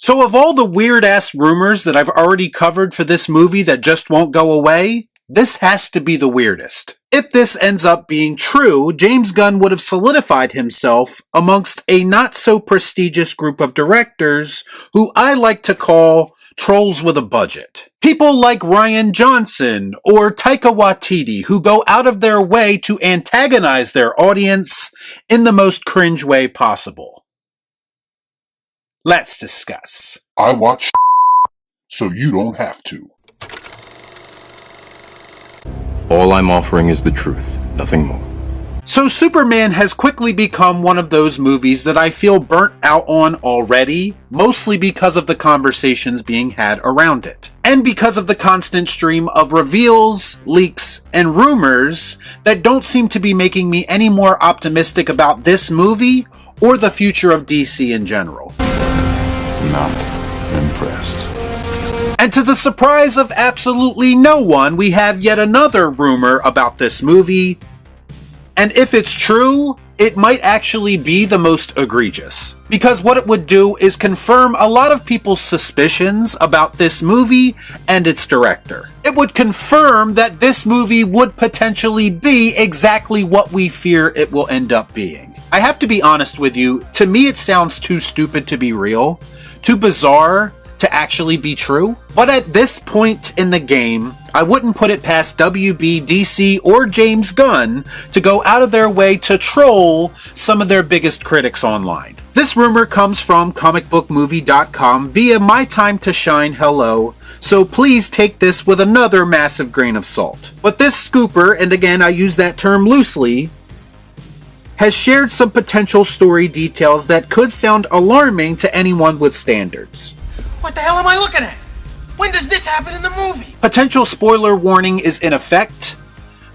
So of all the weird-ass rumors that I've already covered for this movie that just won't go away, this has to be the weirdest. If this ends up being true, James Gunn would have solidified himself amongst a not-so-prestigious group of directors who I like to call trolls with a budget. People like Rian Johnson or Taika Waititi who go out of their way to antagonize their audience in the most cringe way possible. Let's discuss. I watch so you don't have to. All I'm offering is the truth, nothing more. So Superman has quickly become one of those movies that I feel burnt out on already, mostly because of the conversations being had around it. And because of the constant stream of reveals, leaks, and rumors that don't seem to be making me any more optimistic about this movie or the future of DC in general. Not impressed. And to the surprise of absolutely no one, we have yet another rumor about this movie. And if it's true, it might actually be the most egregious. Because what it would do is confirm a lot of people's suspicions about this movie and its director. It would confirm that this movie would potentially be exactly what we fear it will end up being. I have to be honest with you, to me it sounds too stupid to be real, too bizarre to actually be true. But at this point in the game, I wouldn't put it past WB, DC, or James Gunn to go out of their way to troll some of their biggest critics online. This rumor comes from comicbookmovie.com via My Time to Shine Hello, so please take this with another massive grain of salt. But this scooper, and again I use that term loosely, has shared some potential story details that could sound alarming to anyone with standards. What the hell am I looking at? When does this happen in the movie? Potential spoiler warning is in effect,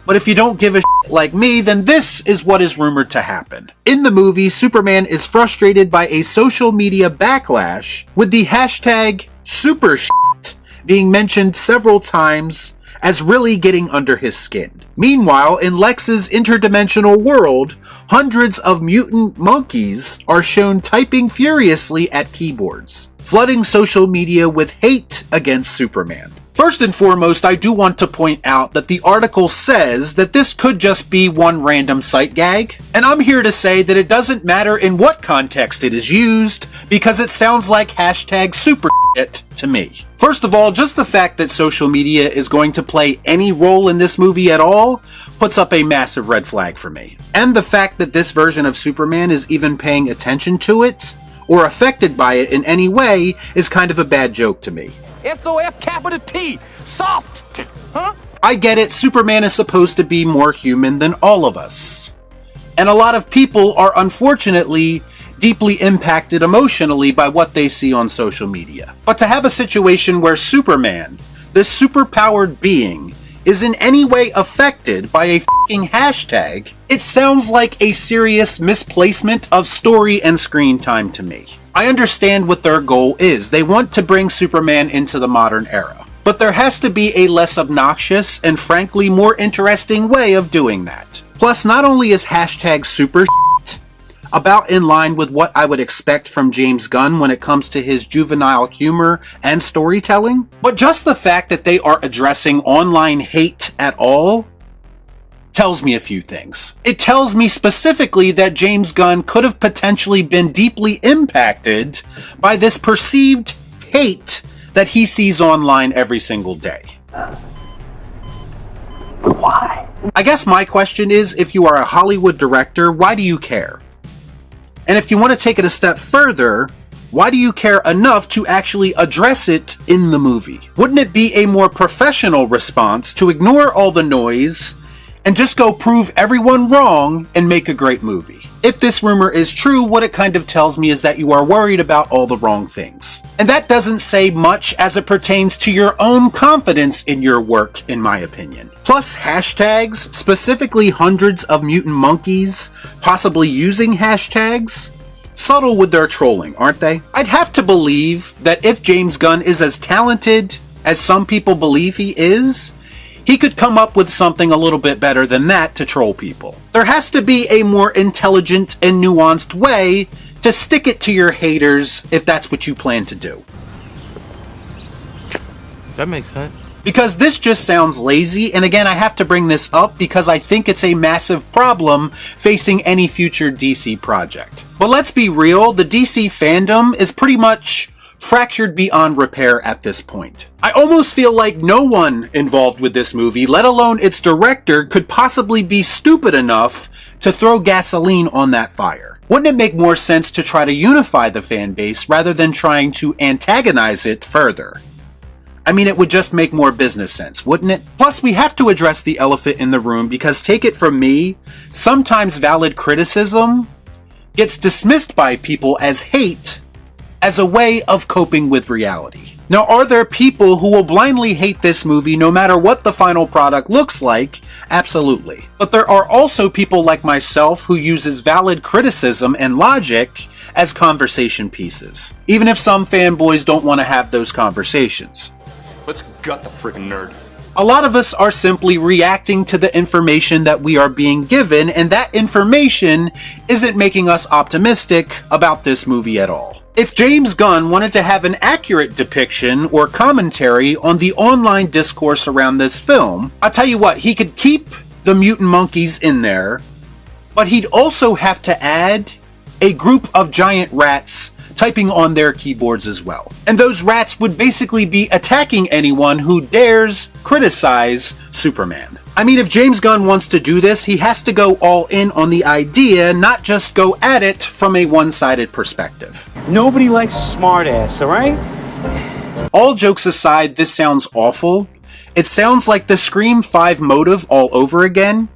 but if you don't give a shit like me, then this is what is rumored to happen. In the movie, Superman is frustrated by a social media backlash with the hashtag #SuperShit being mentioned several times as really getting under his skin. Meanwhile, in Lex's interdimensional world, hundreds of mutant monkeys are shown typing furiously at keyboards, flooding social media with hate against Superman. First and foremost, I do want to point out that the article says that this could just be one random sight gag, and I'm here to say that it doesn't matter in what context it is used, because it sounds like hashtag #SuperShit to me. First of all, just the fact that social media is going to play any role in this movie at all puts up a massive red flag for me. And the fact that this version of Superman is even paying attention to it, or affected by it in any way, is kind of a bad joke to me. SOF-T, soft, huh? I get it, Superman is supposed to be more human than all of us. And a lot of people are unfortunately deeply impacted emotionally by what they see on social media. But to have a situation where Superman, this superpowered being, is in any way affected by a f***ing hashtag, it sounds like a serious misplacement of story and screen time to me. I understand what their goal is. They want to bring Superman into the modern era. But there has to be a less obnoxious and frankly more interesting way of doing that. Plus, not only is hashtag #SuperShit about in line with what I would expect from James Gunn when it comes to his juvenile humor and storytelling, but just the fact that they are addressing online hate at all tells me a few things. It tells me specifically that James Gunn could have potentially been deeply impacted by this perceived hate that he sees online every single day. Why? I guess my question is, if you are a Hollywood director, why do you care? And if you want to take it a step further, why do you care enough to actually address it in the movie? Wouldn't it be a more professional response to ignore all the noise and just go prove everyone wrong and make a great movie? If this rumor is true, what it kind of tells me is that you are worried about all the wrong things. And that doesn't say much as it pertains to your own confidence in your work, in my opinion. Plus, hashtags, specifically hundreds of mutant monkeys, possibly using hashtags, subtle with their trolling, aren't they? I'd have to believe that if James Gunn is as talented as some people believe he is, he could come up with something a little bit better than that to troll people. There has to be a more intelligent and nuanced way to stick it to your haters if that's what you plan to do. That makes sense. Because this just sounds lazy, and again, I have to bring this up because I think it's a massive problem facing any future DC project. But let's be real, the DC fandom is pretty much fractured beyond repair at this point. I almost feel like no one involved with this movie, let alone its director, could possibly be stupid enough to throw gasoline on that fire. Wouldn't it make more sense to try to unify the fan base rather than trying to antagonize it further? I mean, it would just make more business sense, wouldn't it? Plus, we have to address the elephant in the room because, take it from me, sometimes valid criticism gets dismissed by people as hate as a way of coping with reality. Now, are there people who will blindly hate this movie no matter what the final product looks like? Absolutely. But there are also people like myself who uses valid criticism and logic as conversation pieces, even if some fanboys don't want to have those conversations. Let's gut the freaking nerd. A lot of us are simply reacting to the information that we are being given, and that information isn't making us optimistic about this movie at all. If James Gunn wanted to have an accurate depiction or commentary on the online discourse around this film, I'll tell you what, he could keep the mutant monkeys in there, but he'd also have to add a group of giant rats typing on their keyboards as well. And those rats would basically be attacking anyone who dares criticize Superman. I mean, if James Gunn wants to do this, he has to go all in on the idea, not just go at it from a one-sided perspective. Nobody likes a smartass, alright? All jokes aside, this sounds awful. It sounds like the Scream 5 motive all over again,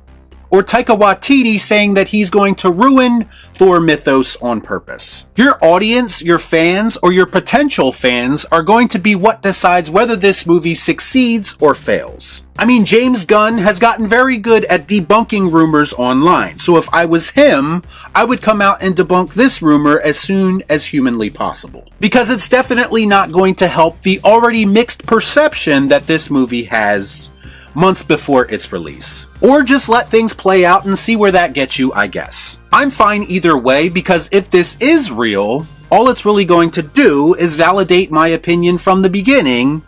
or Taika Waititi saying that he's going to ruin Thor mythos on purpose. Your audience, your fans, or your potential fans are going to be what decides whether this movie succeeds or fails. I mean, James Gunn has gotten very good at debunking rumors online, so if I was him, I would come out and debunk this rumor as soon as humanly possible. Because it's definitely not going to help the already mixed perception that this movie has months before its release. Or just let things play out and see where that gets you, I guess. I'm fine either way, because if this is real, all it's really going to do is validate my opinion from the beginning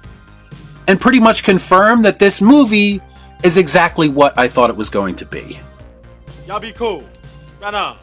and pretty much confirm that this movie is exactly what I thought it was going to be. Y'all be cool. Right on.